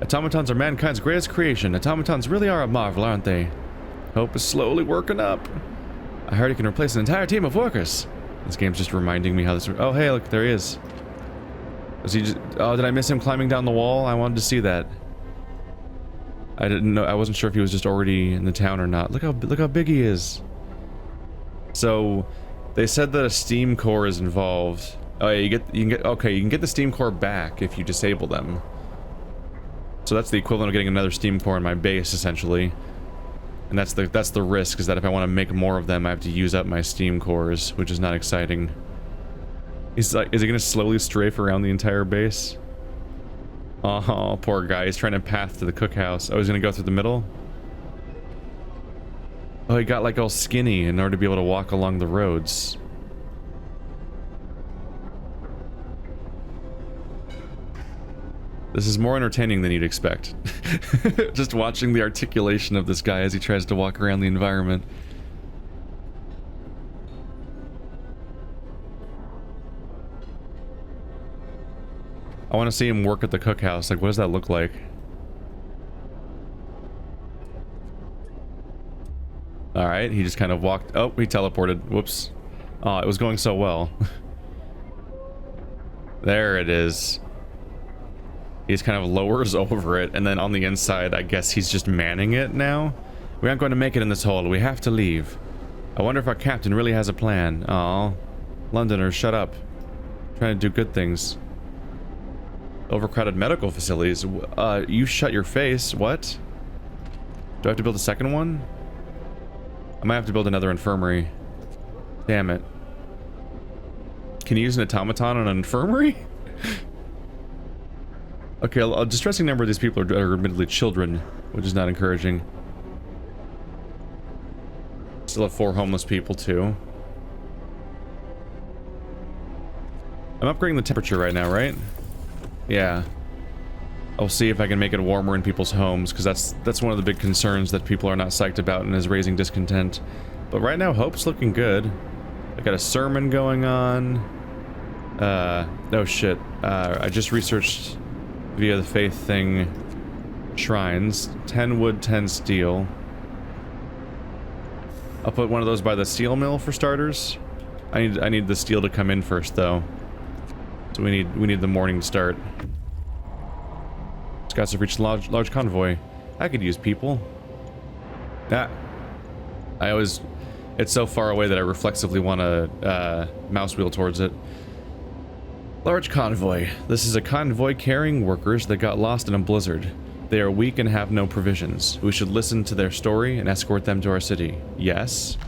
Automatons are mankind's greatest creation. Automatons really are a marvel, aren't they? Hope is slowly working up. I heard he can replace an entire team of workers. This game's just reminding me how this... Oh, hey, look, there he is. Was he just... Oh, did I miss him climbing down the wall? I wanted to see that. I didn't know... I wasn't sure if he was just already in the town or not. Look how big he is. So, they said that a steam core is involved. Oh, yeah, you can get the steam core back if you disable them. So that's the equivalent of getting another steam core in my base, essentially. And that's the risk, is that if I want to make more of them, I have to use up my steam cores, which is not exciting. Is he gonna slowly strafe around the entire base? Oh, poor guy. He's trying to path to the cookhouse. Oh, he's gonna go through the middle? Oh, he got like all skinny in order to be able to walk along the roads. This is more entertaining than you'd expect. Just watching the articulation of this guy as he tries to walk around the environment. I want to see him work at the cookhouse. Like, what does that look like? Alright, he just kind of walked... Oh, he teleported. Whoops. Oh, it was going so well. There it is. He just kind of lowers over it, and then on the inside, I guess he's just manning it now? We aren't going to make it in this hole. We have to leave. I wonder if our captain really has a plan. Aw. Londoners, shut up. Trying to do good things. Overcrowded medical facilities. You shut your face. What? Do I have to build a second one? I might have to build another infirmary. Damn it. Can you use an automaton on an infirmary? Okay, a distressing number of these people are admittedly children, which is not encouraging. Still have 4 homeless people, too. I'm upgrading the temperature right now, right? Yeah. I'll see if I can make it warmer in people's homes, because that's one of the big concerns that people are not psyched about and is raising discontent. But right now, hope's looking good. I got a sermon going on. Oh shit. I just researched via the faith thing shrines. 10 wood, 10 steel. I'll put one of those by the steel mill for starters. I need the steel to come in first, though. So we need the morning to start. Scouts have reached large convoy. I could use people. Ah. It's so far away that I reflexively want to mouse wheel towards it. Large convoy. This is a convoy carrying workers that got lost in a blizzard. They are weak and have no provisions. We should listen to their story and escort them to our city. Yes?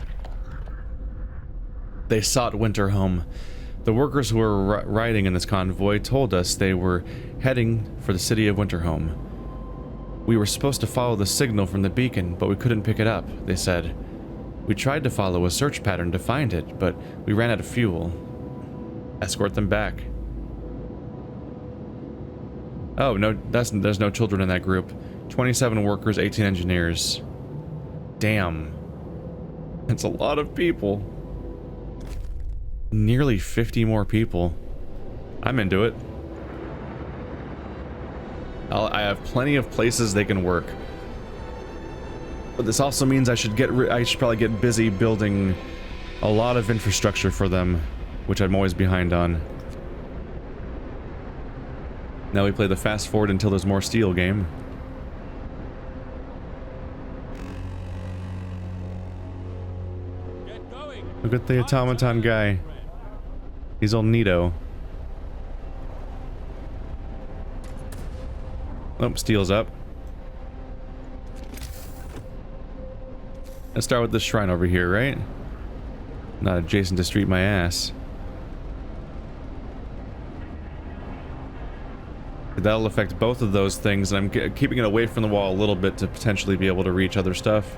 They sought winter home. The workers who were riding in this convoy told us they were heading for the city of Winterhome. We were supposed to follow the signal from the beacon, but we couldn't pick it up, they said. We tried to follow a search pattern to find it, but we ran out of fuel. Escort them back. Oh, no, there's no children in that group. 27 workers, 18 engineers. Damn. That's a lot of people. Nearly 50 more people. I'm into it. I have plenty of places they can work. But this also means I should probably get busy building a lot of infrastructure for them, which I'm always behind on. Now we play the fast forward until there's more steel game. Look at the automaton guy. He's all neato. Oh, steel's up. Let's start with this shrine over here, right? Not adjacent to street my ass. That'll affect both of those things, and I'm keeping it away from the wall a little bit to potentially be able to reach other stuff.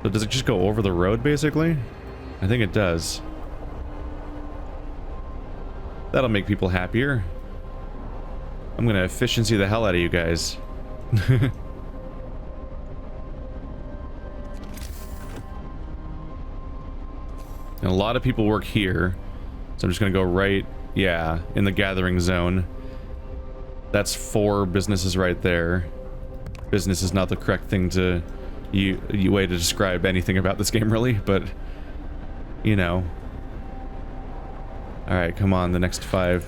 So does it just go over the road, basically? I think it does. That'll make people happier. I'm gonna efficiency the hell out of you guys. And a lot of people work here, so I'm just gonna go right, yeah, in the gathering zone. That's 4 businesses right there. Business is not the correct thing to... way to describe anything about this game, really, but... You know. Alright, come on, the next 5.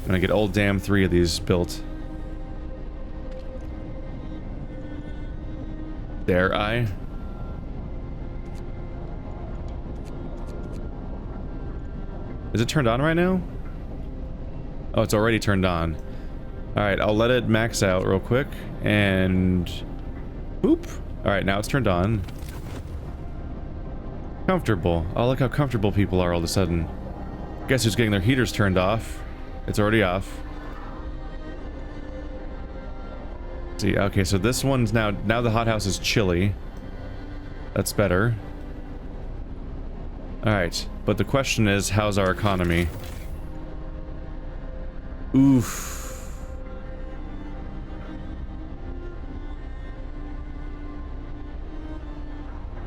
I'm gonna get all damn 3 of these built. Dare I? Is it turned on right now? Oh, it's already turned on. Alright, I'll let it max out real quick, and... Boop! Alright, now it's turned on. Comfortable. Oh, look how comfortable people are all of a sudden. Guess who's getting their heaters turned off? It's already off. See, okay, so this one's now the hothouse is chilly. That's better. Alright, but the question is, how's our economy? Oof.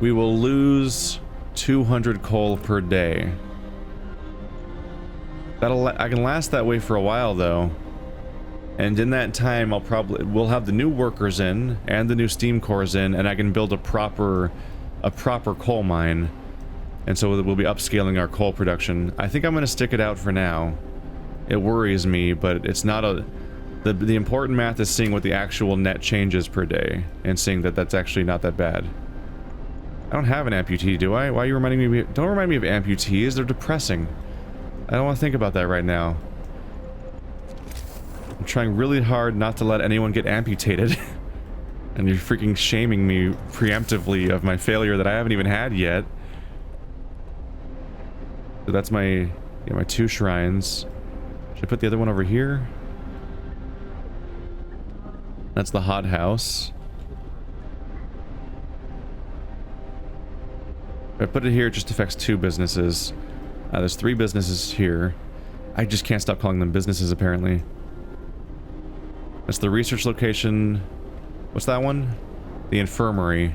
We will lose 200 coal per day. I can last that way for a while, though. And in that time, we'll have the new workers in, and the new steam cores in, and I can build a proper coal mine. And so we'll be upscaling our coal production. I think I'm gonna stick it out for now. It worries me, but it's not a... The important math is seeing what the actual net change is per day, and seeing that that's actually not that bad. I don't have an amputee, do I? Why are you reminding me? Don't remind me of amputees, they're depressing. I don't want to think about that right now. I'm trying really hard not to let anyone get amputated. And you're freaking shaming me preemptively of my failure that I haven't even had yet. So that's my 2 shrines. Should I put the other one over here? That's the hothouse. If I put it here, it just affects 2 businesses. There's 3 businesses here. I just can't stop calling them businesses, apparently. That's the research location. What's that one? The infirmary.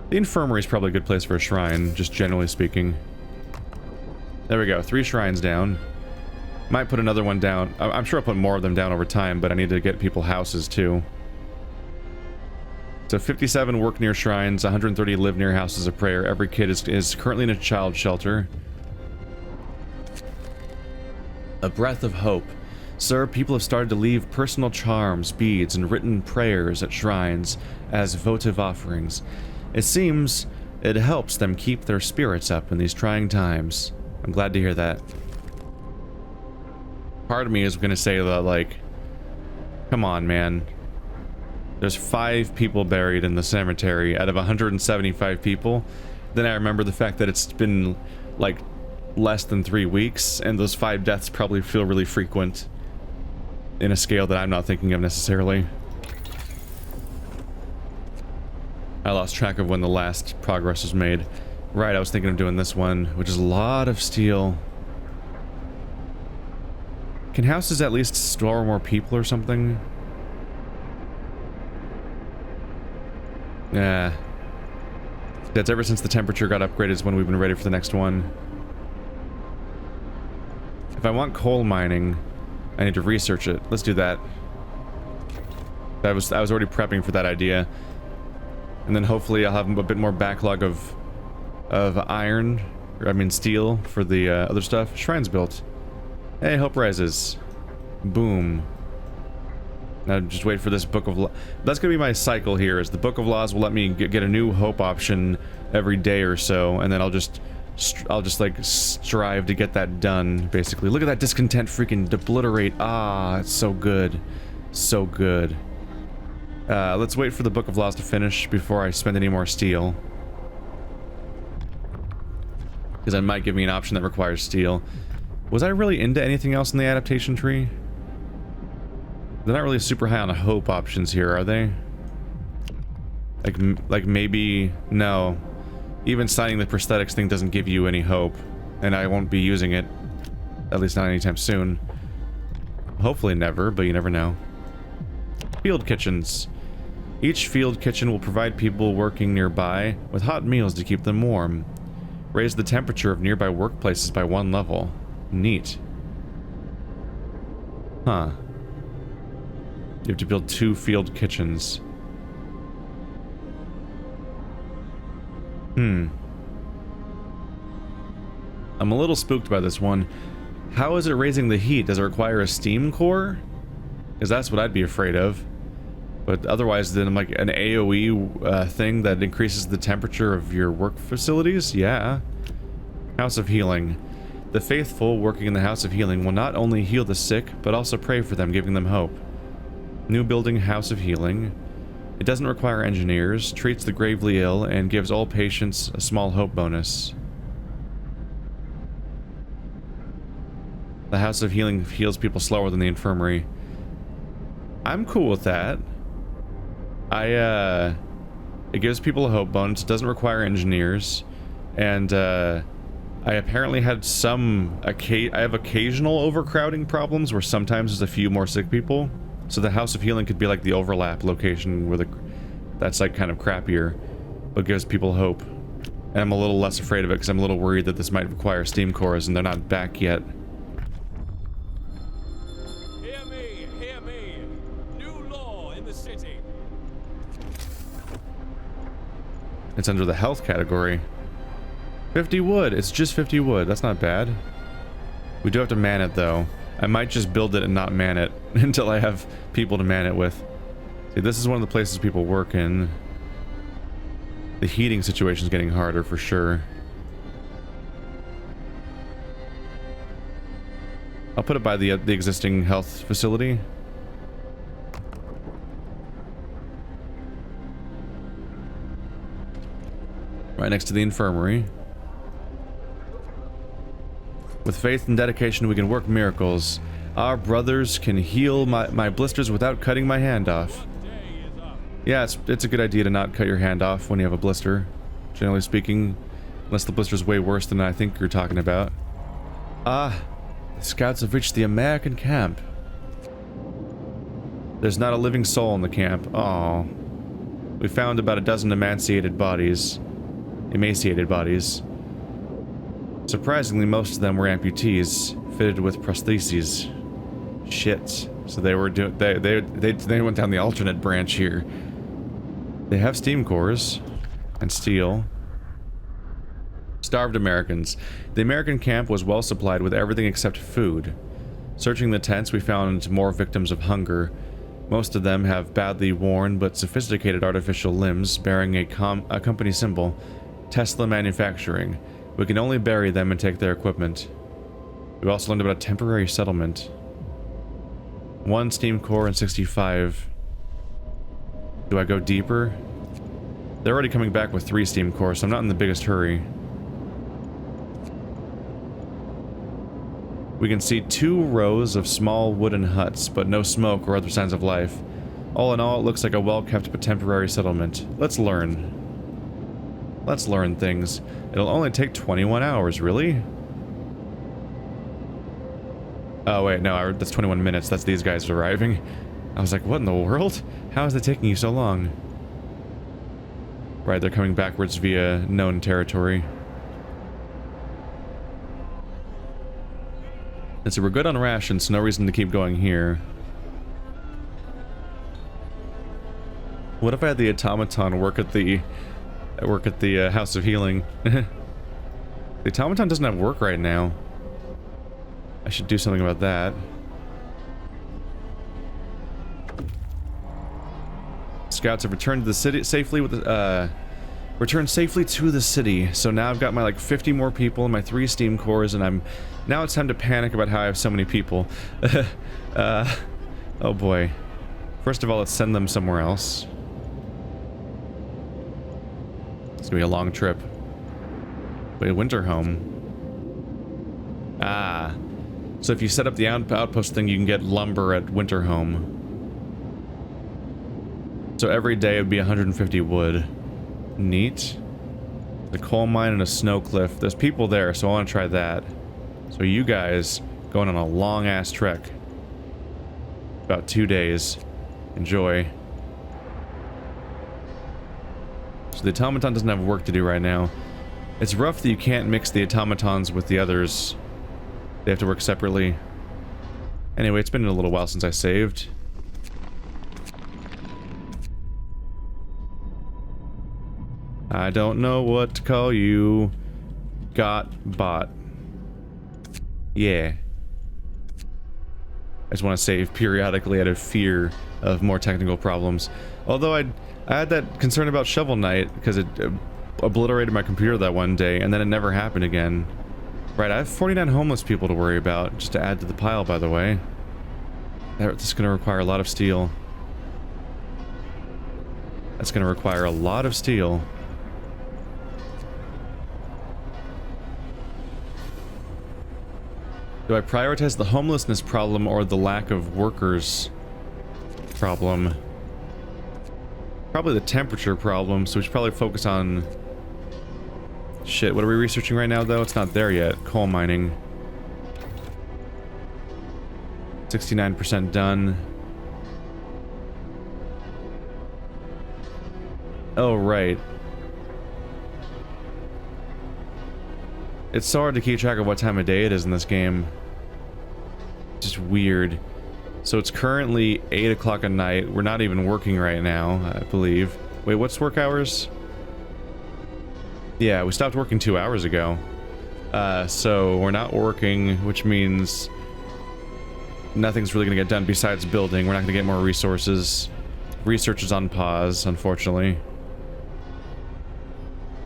The infirmary is probably a good place for a shrine, just generally speaking. There we go, 3 shrines down. Might put another one down. I'm sure I'll put more of them down over time, but I need to get people houses, too. So 57 work near shrines, 130 live near houses of prayer. Every kid is currently in a child shelter. A breath of hope. Sir, people have started to leave personal charms, beads, and written prayers at shrines as votive offerings. It seems it helps them keep their spirits up in these trying times. I'm glad to hear that. Part of me is going to say that, like, come on, man. There's 5 people buried in the cemetery out of 175 people. Then I remember the fact that it's been, like, less than 3 weeks, and those 5 deaths probably feel really frequent in a scale that I'm not thinking of necessarily. I lost track of when the last progress was made. Right, I was thinking of doing this one, which is a lot of steel. Can houses at least store more people or something? Yeah. That's ever since the temperature got upgraded is when we've been ready for the next one. If I want coal mining, I need to research it. Let's do that. I was already prepping for that idea. And then hopefully I'll have a bit more backlog of iron, or I mean steel, for the other stuff. Shrine's built. Hey, hope rises. Boom. Now just wait for this Book of Law. That's gonna be my cycle here, is the Book of Laws will let me get a new hope option every day or so, and then I'll just like strive to get that done, basically. Look at that discontent freaking obliterate. Ah, it's so good. So good. Let's wait for the Book of Laws to finish before I spend any more steel. Because that might give me an option that requires steel. Was I really into anything else in the adaptation tree? They're not really super high on the hope options here, are they? Like maybe... No. Even signing the prosthetics thing doesn't give you any hope. And I won't be using it. At least not anytime soon. Hopefully never, but you never know. Field kitchens. Each field kitchen will provide people working nearby with hot meals to keep them warm. Raise the temperature of nearby workplaces by 1 level. Neat. Huh. You have to build 2 field kitchens. I'm a little spooked by this one. How is it raising the heat? Does it require a steam core? Because that's what I'd be afraid of. But otherwise, then like an AoE thing that increases the temperature of your work facilities? Yeah. House of Healing. The faithful working in the House of Healing will not only heal the sick, but also pray for them, giving them hope. New building, House of Healing. It doesn't require engineers, treats the gravely ill, and gives all patients a small hope bonus. The House of Healing heals people slower than the infirmary. I'm cool with that. It gives people a hope bonus, it doesn't require engineers, and, I apparently had I have occasional overcrowding problems where sometimes there's a few more sick people. So the House of Healing could be like the overlap location where that's like kind of crappier, but gives people hope. And I'm a little less afraid of it because I'm a little worried that this might require steam cores and they're not back yet. Hear me. New law in the city. It's under the health category. 50 wood. It's just 50 wood. That's not bad. We do have to man it though. I might just build it and not man it until I have people to man it with. See, this is one of the places people work in. The heating situation is getting harder for sure. I'll put it by the existing health facility. Right next to the infirmary. With faith and dedication, we can work miracles. Our brothers can heal my blisters without cutting my hand off. Yeah, it's a good idea to not cut your hand off when you have a blister. Generally speaking, unless the blister's way worse than I think you're talking about. Ah, the scouts have reached the American camp. There's not a living soul in the camp. Aww. We found about a dozen emaciated bodies. Surprisingly, most of them were amputees, fitted with prostheses. Shit. So they were doing. They went down the alternate branch here. They have steam cores and steel. Starved Americans. The American camp was well supplied with everything except food. Searching the tents, we found more victims of hunger. Most of them have badly worn but sophisticated artificial limbs bearing a company symbol, Tesla Manufacturing. We can only bury them and take their equipment. We also learned about a temporary settlement. 1 steam core and 65. Do I go deeper? They're already coming back with 3 steam cores, so I'm not in the biggest hurry. We can see 2 rows of small wooden huts, but no smoke or other signs of life. All in all, it looks like a well-kept but temporary settlement. Let's learn. Let's learn things. It'll only take 21 hours, really? Oh wait, no, that's 21 minutes. That's these guys arriving. I was like, what in the world? How is it taking you so long? Right, they're coming backwards via known territory. And so we're good on rations, no reason to keep going here. What if I had the automaton work at the House of Healing? The automaton doesn't have work right now. I should do something about that. Scouts have returned to the city safely with returned safely to the city. So now I've got my like 50 more people and my 3 steam cores, and now it's time to panic about how I have so many people. Oh boy. First of all, let's send them somewhere else. It's gonna be a long trip. Wait, winter home. Ah. So if you set up the outpost thing, you can get lumber at winter home. So every day it would be 150 wood. Neat. The coal mine and a snow cliff. There's people there, so I want to try that. So you guys going on a long ass trek. About 2 days. Enjoy. So the automaton doesn't have work to do right now. It's rough that you can't mix the automatons with the others. They have to work separately. Anyway, it's been a little while since I saved. I don't know what to call you. Got bot. Yeah. I just want to save periodically out of fear of more technical problems. Although I had that concern about Shovel Knight because it obliterated my computer that one day and then it never happened again. Right, I have 49 homeless people to worry about, just to add to the pile, by the way. That's going to require a lot of steel. That's going to require a lot of steel. Do I prioritize the homelessness problem or the lack of workers problem? Probably the temperature problem, so we should probably focus on... Shit, what are we researching right now, though? It's not there yet. Coal mining. 69% done. Oh, right. It's so hard to keep track of what time of day it is in this game. Just weird. So it's currently 8 o'clock at night. We're not even working right now, I believe. Wait, what's work hours? Yeah, we stopped working 2 hours ago. So we're not working, which means nothing's really gonna get done besides building. We're not gonna get more resources. Research is on pause, unfortunately.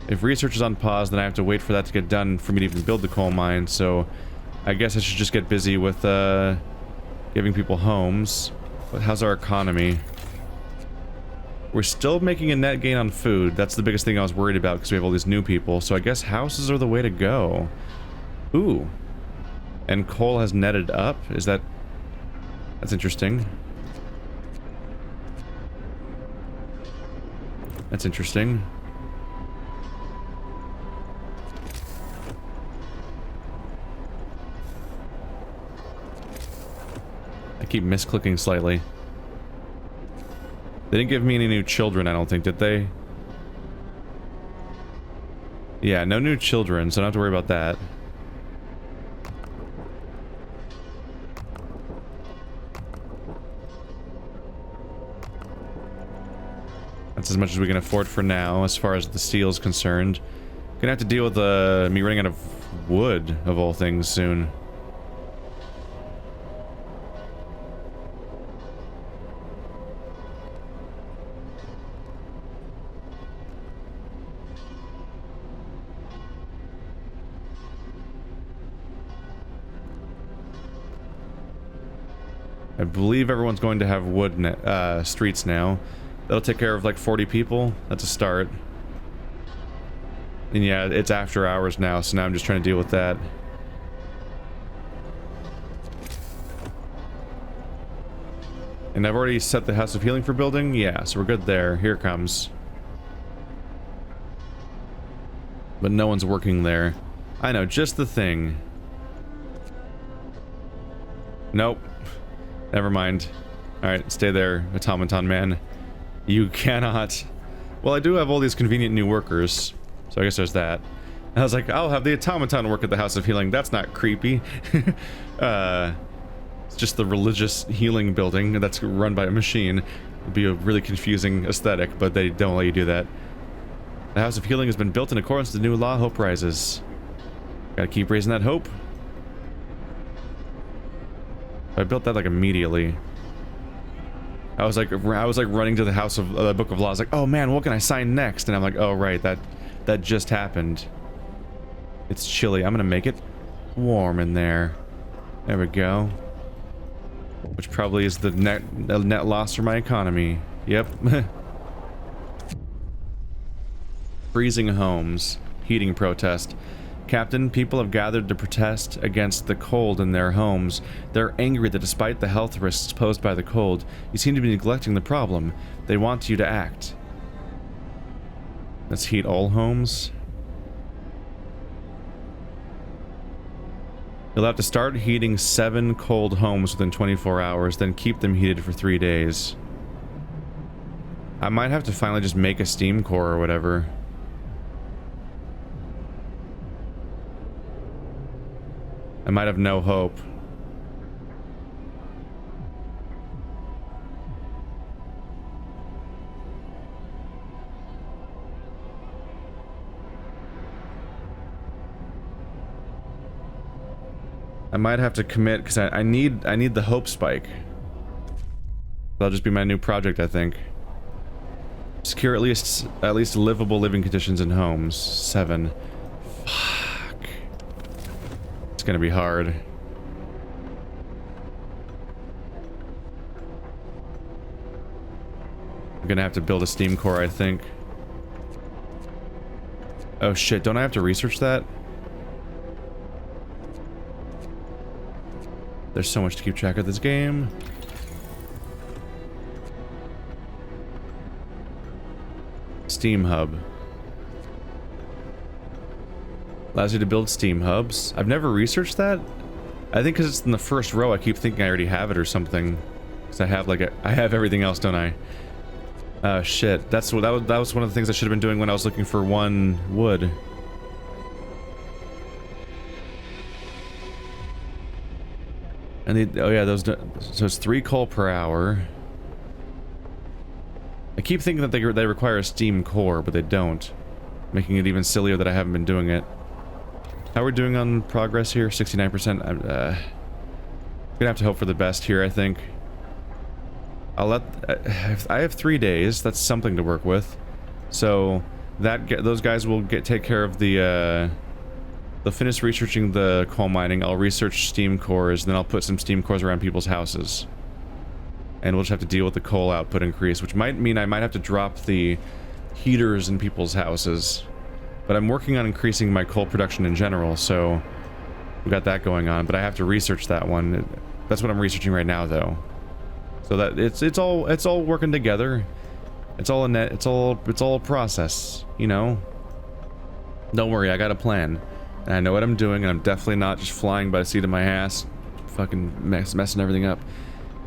If research is on pause, then I have to wait for that to get done for me to even build the coal mine, so I guess I should just get busy with giving people homes. But how's our economy? We're still making a net gain on food. That's the biggest thing I was worried about because we have all these new people. So I guess houses are the way to go. Ooh. And coal has netted up? Is that... That's interesting. That's interesting. I keep misclicking slightly. They didn't give me any new children, I don't think, did they? Yeah, no new children, so I don't have to worry about that. That's as much as we can afford for now, as far as the steel is concerned. Gonna have to deal with me running out of wood, of all things, soon. I believe everyone's going to have wood streets now. That'll take care of like 40 people. That's a start. And yeah, it's after hours now, so now I'm just trying to deal with that. And I've already set the House of Healing for building? Yeah, so we're good there. Here it comes. But no one's working there. I know, just the thing. Nope. Never mind. Alright, stay there, automaton man. You cannot... Well, I do have all these convenient new workers, so I guess there's that. I was like, I'll have the automaton work at the House of Healing. That's not creepy. It's just the religious healing building that's run by a machine. It'd be a really confusing aesthetic, but they don't let you do that. The House of Healing has been built in accordance with the new law. Hope rises. Gotta keep raising that hope. I built that like immediately. I was like running to the House of the Book of Law. I was like, oh man, what can I sign next? And I'm like, oh right, that just happened. It's chilly. I'm gonna make it warm in there. There we go. Which probably is the net loss for my economy. Yep. Freezing homes. Heating protest. Captain, people have gathered to protest against the cold in their homes. They're angry that despite the health risks posed by the cold, you seem to be neglecting the problem. They want you to act. Let's heat all homes. You'll have to start heating 7 cold homes within 24 hours, then keep them heated for 3 days. I might have to finally just make a steam core or whatever. I might have no hope. I might have to commit because I need the hope spike. That'll just be my new project, I think. Secure at least livable living conditions in homes. 7. Fuck. It's gonna be hard. I'm gonna have to build a steam core, I think. Oh shit, don't I have to research that? There's so much to keep track of this game. Steam hub. Allows you to build steam hubs. I've never researched that. I think because it's in the first row, I keep thinking I already have it or something. Because I have I have everything else, don't I? Oh shit. That was one of the things I should have been doing when I was looking for 1 wood. And oh yeah, so it's 3 coal per hour. I keep thinking that they require a steam core, but they don't. Making it even sillier that I haven't been doing it. How are we doing on progress here? 69%. I'm gonna have to hope for the best here, I think. I have 3 days. That's something to work with. So those guys will take care of the they'll finish researching the coal mining. I'll research steam cores, then I'll put some steam cores around people's houses. And we'll just have to deal with the coal output increase, which might mean I might have to drop the heaters in people's houses. But I'm working on increasing my coal production in general, so we got that going on. But I have to research that one. That's what I'm researching right now, though. So that it's all working together. It's all a process, you know. Don't worry, I got a plan. And I know what I'm doing, and I'm definitely not just flying by the seat of my ass, fucking messing everything up.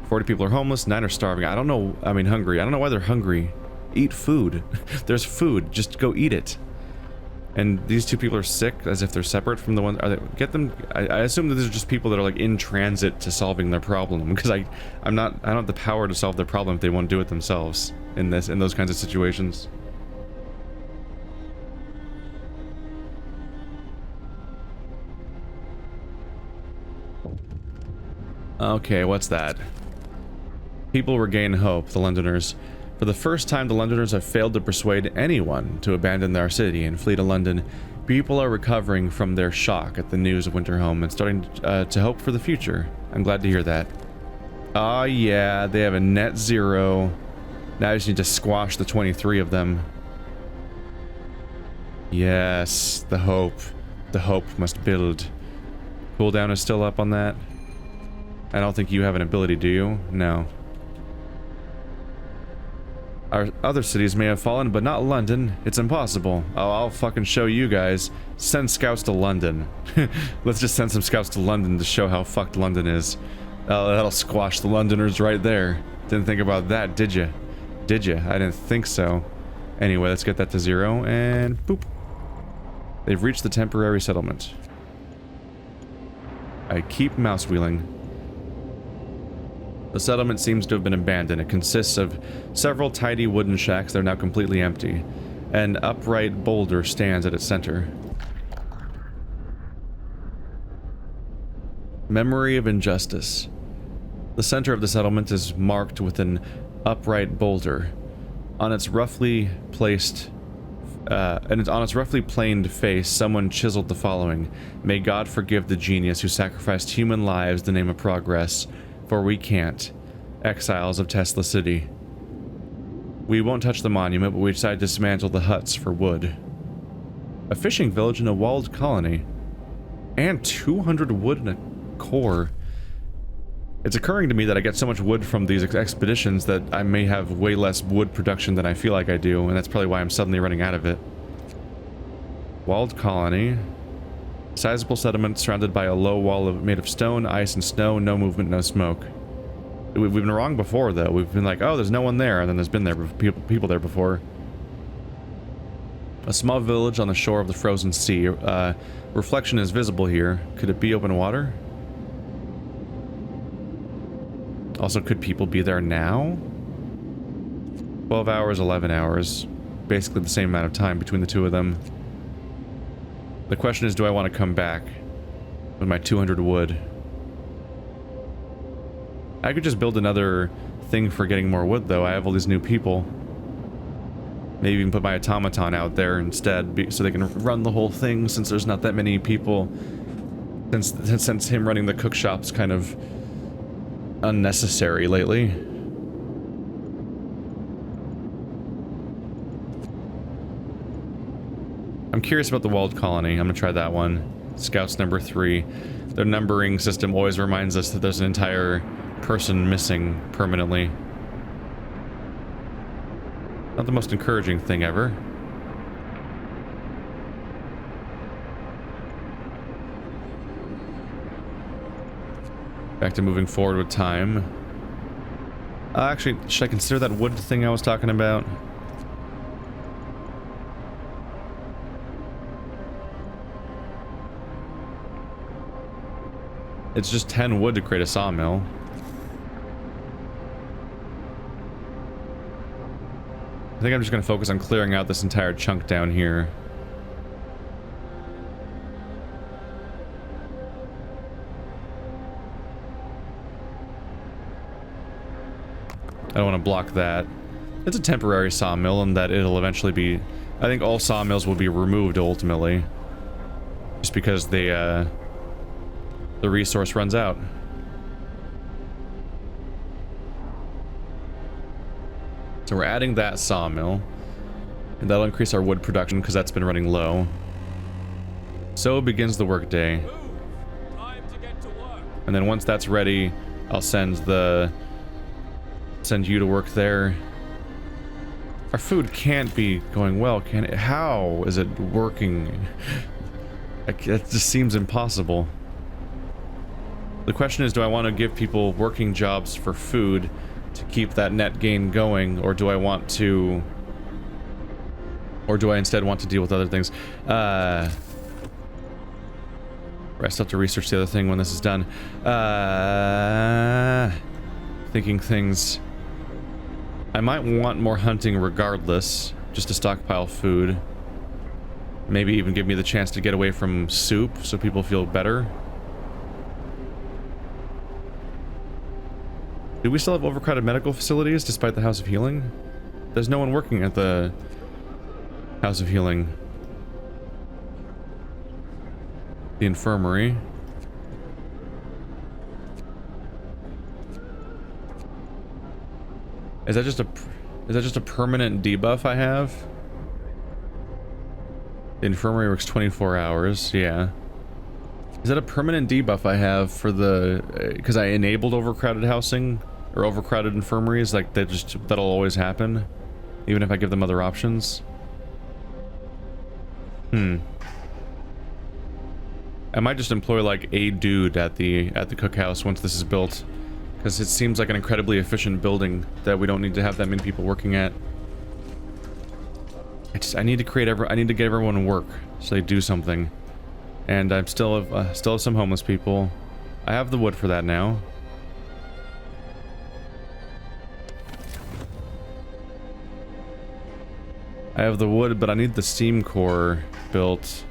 40 people are homeless, 9 are starving. I don't know, I mean hungry. I don't know why they're hungry. Eat food. There's food, just go eat it. And these 2 people are sick, as if they're separate from the ones. Get them. I assume that these are just people that are like in transit to solving their problem, because I don't have the power to solve their problem if they won't do it themselves in those kinds of situations. Okay, what's that? People regain hope, the Londoners. For the first time, the Londoners have failed to persuade anyone to abandon their city and flee to London. People are recovering from their shock at the news of Winterhome and starting to hope for the future. I'm glad to hear that. Oh yeah, they have a net 0. Now I just need to squash the 23 of them. Yes, the hope. The hope must build. Cooldown is still up on that. I don't think you have an ability, do you? No. Our other cities may have fallen, but not London. It's impossible. Oh, I'll fucking show you guys. Send scouts to London. Let's just send some scouts to London to show how fucked London is. That'll squash the Londoners right there. Didn't think about that, did you? Did you? I didn't think so. Anyway, let's get that to 0, and boop. They've reached the temporary settlement. I keep mouse wheeling. The settlement seems to have been abandoned. It consists of several tidy wooden shacks that are now completely empty. An upright boulder stands at its center. Memory of injustice. The center of the settlement is marked with an upright boulder. On its roughly planed face, someone chiseled the following: "May God forgive the genius who sacrificed human lives in the name of progress. For we can't. Exiles of Tesla City." We won't touch the monument, but we decided to dismantle the huts for wood. A fishing village in a walled colony. And 200 wood in a core. It's occurring to me that I get so much wood from these expeditions that I may have way less wood production than I feel like I do, and that's probably why I'm suddenly running out of it. Walled colony. Sizable settlement surrounded by a low wall made of stone, ice, and snow. No movement, no smoke. We've been wrong before, though. We've been like, oh, there's no one there, and then there's been people there before. A small village on the shore of the frozen sea. Reflection is visible here. Could it be open water? Also, could people be there now? 12 hours, 11 hours. Basically the same amount of time between the two of them. The question is, do I want to come back with my 200 wood? I could just build another thing for getting more wood, though. I have all these new people. Maybe even put my automaton out there instead, so they can run the whole thing, since there's not that many people. Since him running the cook shop's kind of unnecessary lately. I'm curious about the walled colony. I'm gonna try that one. Scouts number 3. Their numbering system always reminds us that there's an entire person missing permanently. Not the most encouraging thing ever. Back to moving forward with time. Actually, should I consider that wood thing I was talking about? It's just 10 wood to create a sawmill. I think I'm just going to focus on clearing out this entire chunk down here. I don't want to block that. It's a temporary sawmill, and that it'll eventually be... I think all sawmills will be removed ultimately. Just because the resource runs out. So we're adding that sawmill, and that'll increase our wood production because that's been running low. So begins the workday. Time to get to work. And then once that's ready, I'll send you to work there. Our food can't be going well, can it? How is it working? It just seems impossible. The question is, do I want to give people working jobs for food to keep that net gain going, or do I want to... Or do I instead want to deal with other things? I still have to research the other thing when this is done. Thinking things... I might want more hunting regardless, just to stockpile food. Maybe even give me the chance to get away from soup, so people feel better. Do we still have overcrowded medical facilities despite the House of Healing? There's no one working at the House of Healing. The infirmary. Is that just a permanent debuff I have? The infirmary works 24 hours, yeah. Is that a permanent debuff I have for the... because I enabled overcrowded housing? Or overcrowded infirmaries? Like, that'll always happen? Even if I give them other options? I might just employ, like, a dude at the cookhouse once this is built. Because it seems like an incredibly efficient building that we don't need to have that many people working at. I need to get everyone to work so they do something. And I'm still have some homeless people. I have the wood for that now. I have the wood, but I need the steam core built.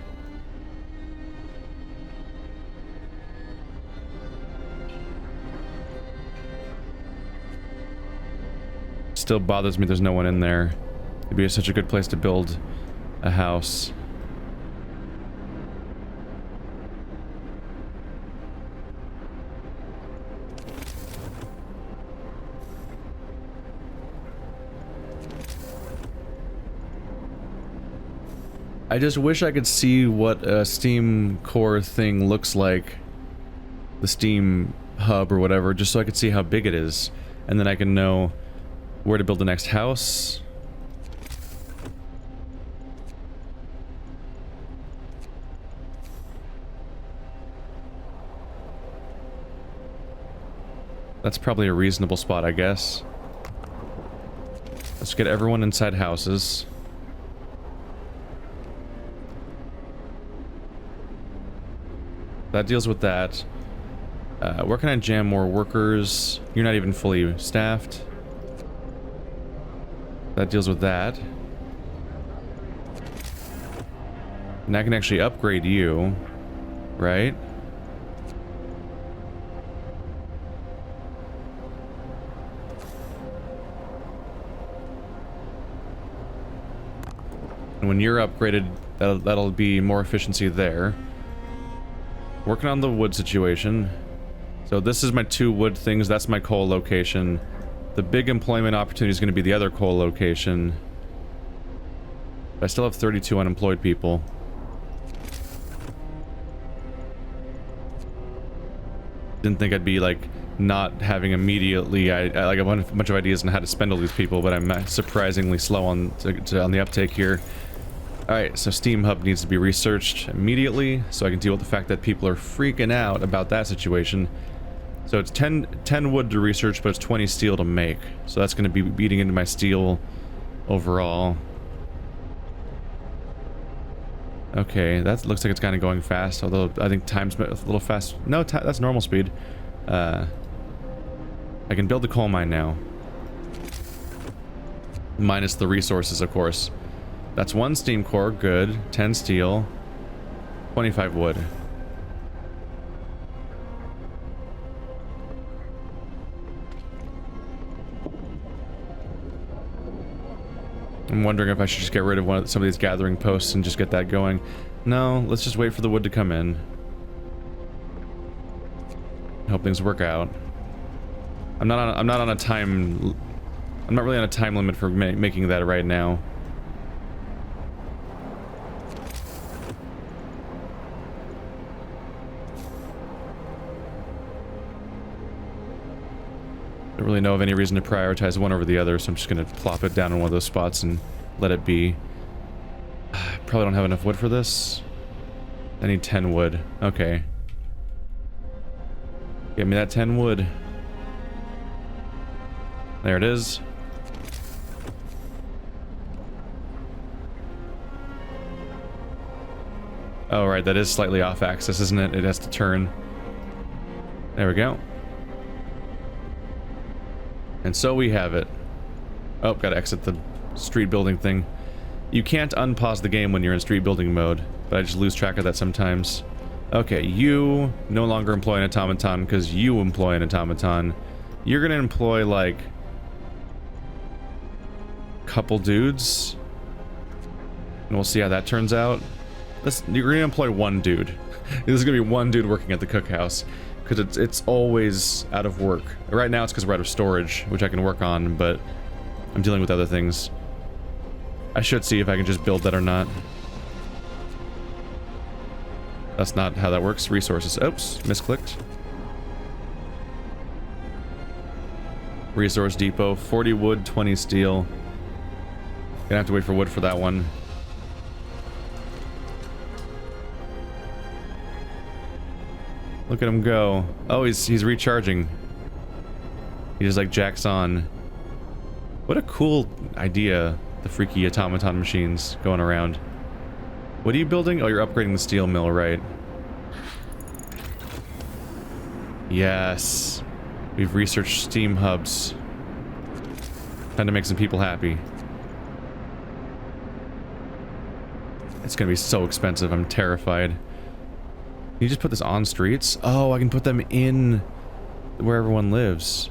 Still bothers me there's no one in there. It'd be such a good place to build a house. I just wish I could see what a steam core thing looks like. The steam hub or whatever, just so I could see how big it is. And then I can know where to build the next house. That's probably a reasonable spot, I guess. Let's get everyone inside houses. That deals with that. Where can I jam more workers? You're not even fully staffed. That deals with that. And I can actually upgrade you, right? And when you're upgraded, that'll be more efficiency there. Working on the wood situation. So this is my 2 wood things. That's my coal location. The big employment opportunity is going to be the other coal location. But I still have 32 unemployed people. Didn't think I'd be like not having immediately I like a bunch of ideas on how to spend all these people, but I'm surprisingly slow on the uptake here. Alright, so Steam Hub needs to be researched immediately so I can deal with the fact that people are freaking out about that situation. So it's 10 wood to research, but it's 20 steel to make. So that's going to be beating into my steel overall. Okay, that looks like it's kind of going fast, although I think time's a little fast. No, that's normal speed. I can build the coal mine now. Minus the resources, of course. That's 1 steam core, good. 10 steel. 25 wood. I'm wondering if I should just get rid of some of these gathering posts and just get that going. No, let's just wait for the wood to come in. Hope things work out. I'm not really on a time limit for making that right now. Don't really know of any reason to prioritize one over the other, so I'm just gonna plop it down in one of those spots and let it be. Probably don't have enough wood for this. I need 10 wood. Okay. Give me that 10 wood. There it is. Oh, right, that is slightly off axis, isn't it? It has to turn. There we go. And so we have it. Oh, gotta exit the street building thing. You can't unpause the game when you're in street building mode, but I just lose track of that sometimes. Okay, you no longer employ an automaton because you employ an automaton. You're gonna employ, like, a couple dudes. And we'll see how that turns out. You're gonna employ 1 dude. This is gonna be 1 dude working at the cookhouse. Because it's always out of work. Right now it's because we're out of storage, which I can work on, but I'm dealing with other things. I should see if I can just build that or not. That's not how that works. Resources. Oops, misclicked. Resource depot. 40 wood, 20 steel. Gonna have to wait for wood for that one. Look at him go. Oh, he's recharging. He just like jacks on. What a cool idea, the freaky automaton machines going around. What are you building? Oh, you're upgrading the steel mill, right? Yes. We've researched steam hubs. Trying to make some people happy. It's gonna be so expensive, I'm terrified. Can you just put this on streets? Oh, I can put them in where everyone lives.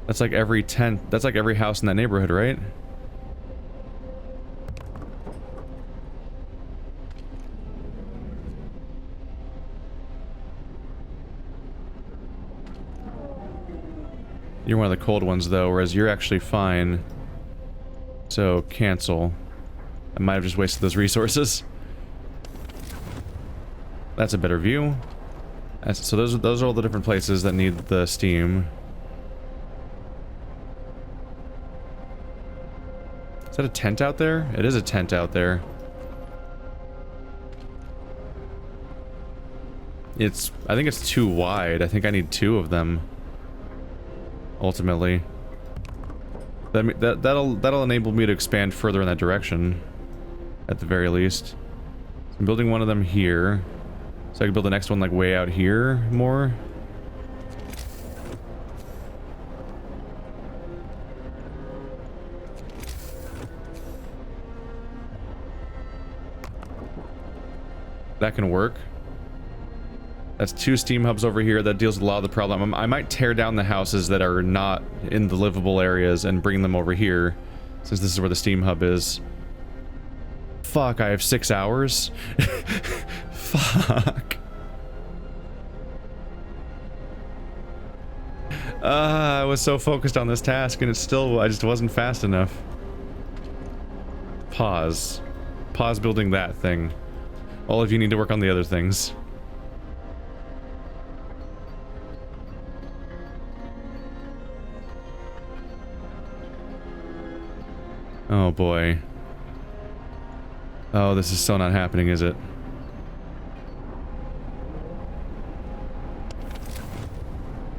That's like every tent. That's like every house in that neighborhood, right? You're one of the cold ones, though, whereas you're actually fine. So, cancel. I might have just wasted those resources. That's a better view. So those are all the different places that need the steam. Is that a tent out there? It is a tent out there. I think it's too wide. I think I need 2 of them. Ultimately. That'll enable me to expand further in that direction. At the very least. So I'm building one of them here. So I can build the next one like way out here more. That can work. That's 2 steam hubs over here. That deals with a lot of the problem. I might tear down the houses that are not in the livable areas and bring them over here. Since this is where the steam hub is. Fuck, I have 6 hours? Fuck. I was so focused on this task and I just wasn't fast enough. Pause. Pause building that thing. All of you need to work on the other things. Oh boy. Oh, this is so not happening, is it?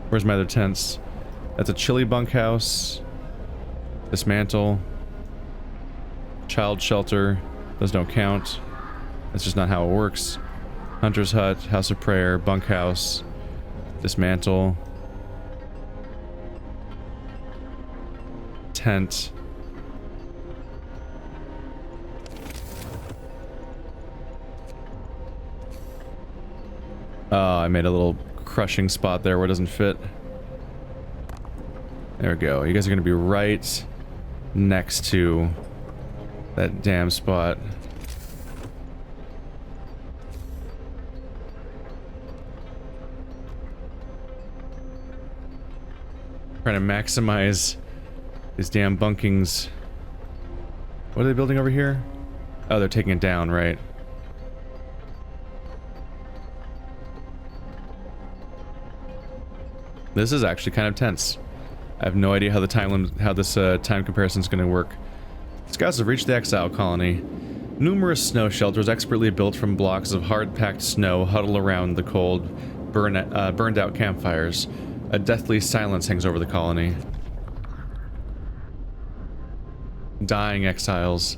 Where's my other tents? That's a chilly bunkhouse. Dismantle. Child shelter. Those don't count. That's just not how it works. Hunter's hut, house of prayer, bunkhouse. Dismantle. Tent. Oh, I made a little crushing spot there where it doesn't fit. There we go. You guys are going to be right next to that damn spot. Trying to maximize these damn bunkings. What are they building over here? Oh, they're taking it down, right? This is actually kind of tense. I have no idea how the time comparison is going to work. Scouts have reached the exile colony. Numerous snow shelters expertly built from blocks of hard-packed snow huddle around the cold, burned-out campfires. A deathly silence hangs over the colony. Dying exiles.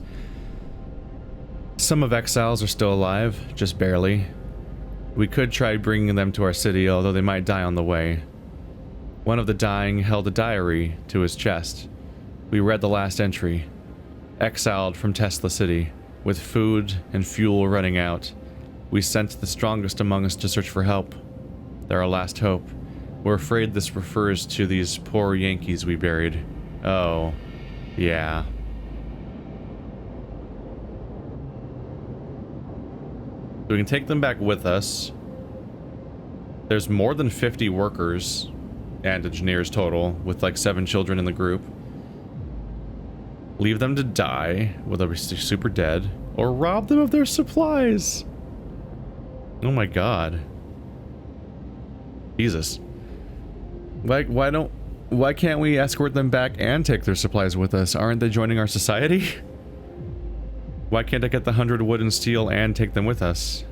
Some of exiles are still alive, just barely. We could try bringing them to our city, although they might die on the way. One of the dying held a diary to his chest. We read the last entry. Exiled from Tesla City, with food and fuel running out. We sent the strongest among us to search for help. They're our last hope. We're afraid this refers to these poor Yankees we buried. Oh, yeah. We can take them back with us. There's more than 50 workers and engineers total, with like 7 children in the group. Leave them to die, whether they're super dead, or rob them of their supplies. Oh my god. Jesus. Why can't we escort them back and take their supplies with us? Aren't they joining our society? Why can't I get the 100 wood and steel and take them with us?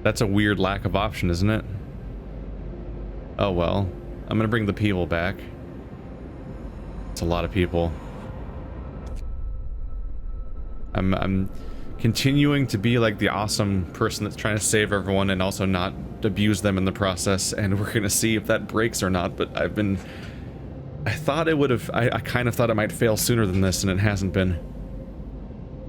That's a weird lack of option, isn't it? Oh well. I'm gonna bring the people back. It's a lot of people. I'm continuing to be like the awesome person that's trying to save everyone and also not abuse them in the process, and we're gonna see if that breaks or not, but I thought it would have, I kind of thought it might fail sooner than this, and it hasn't been.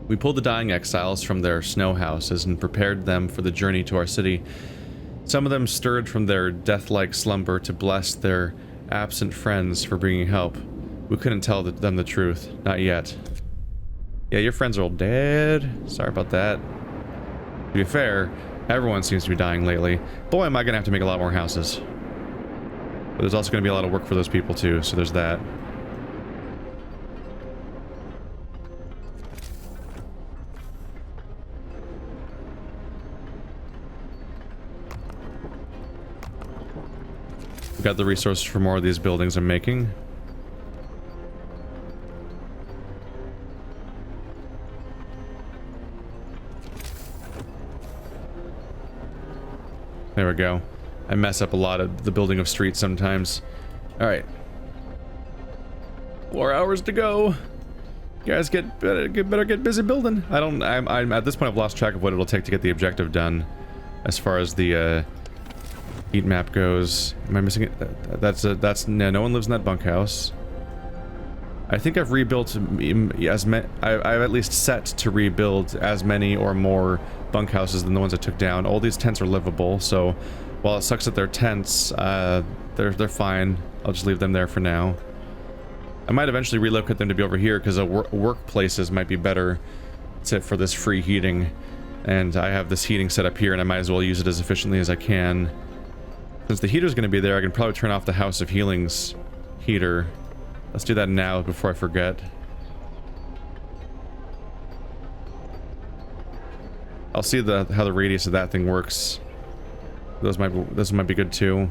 We pulled the dying exiles from their snow houses and prepared them for the journey to our city. Some of them stirred from their death-like slumber to bless their absent friends for bringing help. We couldn't tell them the truth. Not yet. Yeah, your friends are all dead. Sorry about that. To be fair, everyone seems to be dying lately. Boy, am I gonna have to make a lot more houses. But there's also gonna be a lot of work for those people too, so there's that. We've got the resources for more of these buildings I'm making. There we go. I mess up a lot of the building of streets sometimes. Alright. 4 hours to go. You guys better get busy building. I'm at this point I've lost track of what it'll take to get the objective done. As far as the heat map goes. Am I missing it? No one lives in that bunkhouse. I think I've rebuilt I've at least set to rebuild as many or more bunkhouses than the ones I took down. All these tents are livable, so while it sucks that they're tents, they're fine. I'll just leave them there for now. I might eventually relocate them to be over here because workplaces might be better for this free heating. And I have this heating set up here and I might as well use it as efficiently as I can. Since the heater's going to be there, I can probably turn off the House of Healing's heater. Let's do that now before I forget. I'll see how the radius of that thing works. Those might be good too.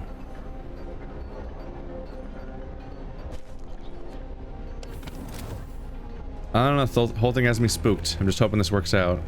I don't know if the whole thing has me spooked. I'm just hoping this works out.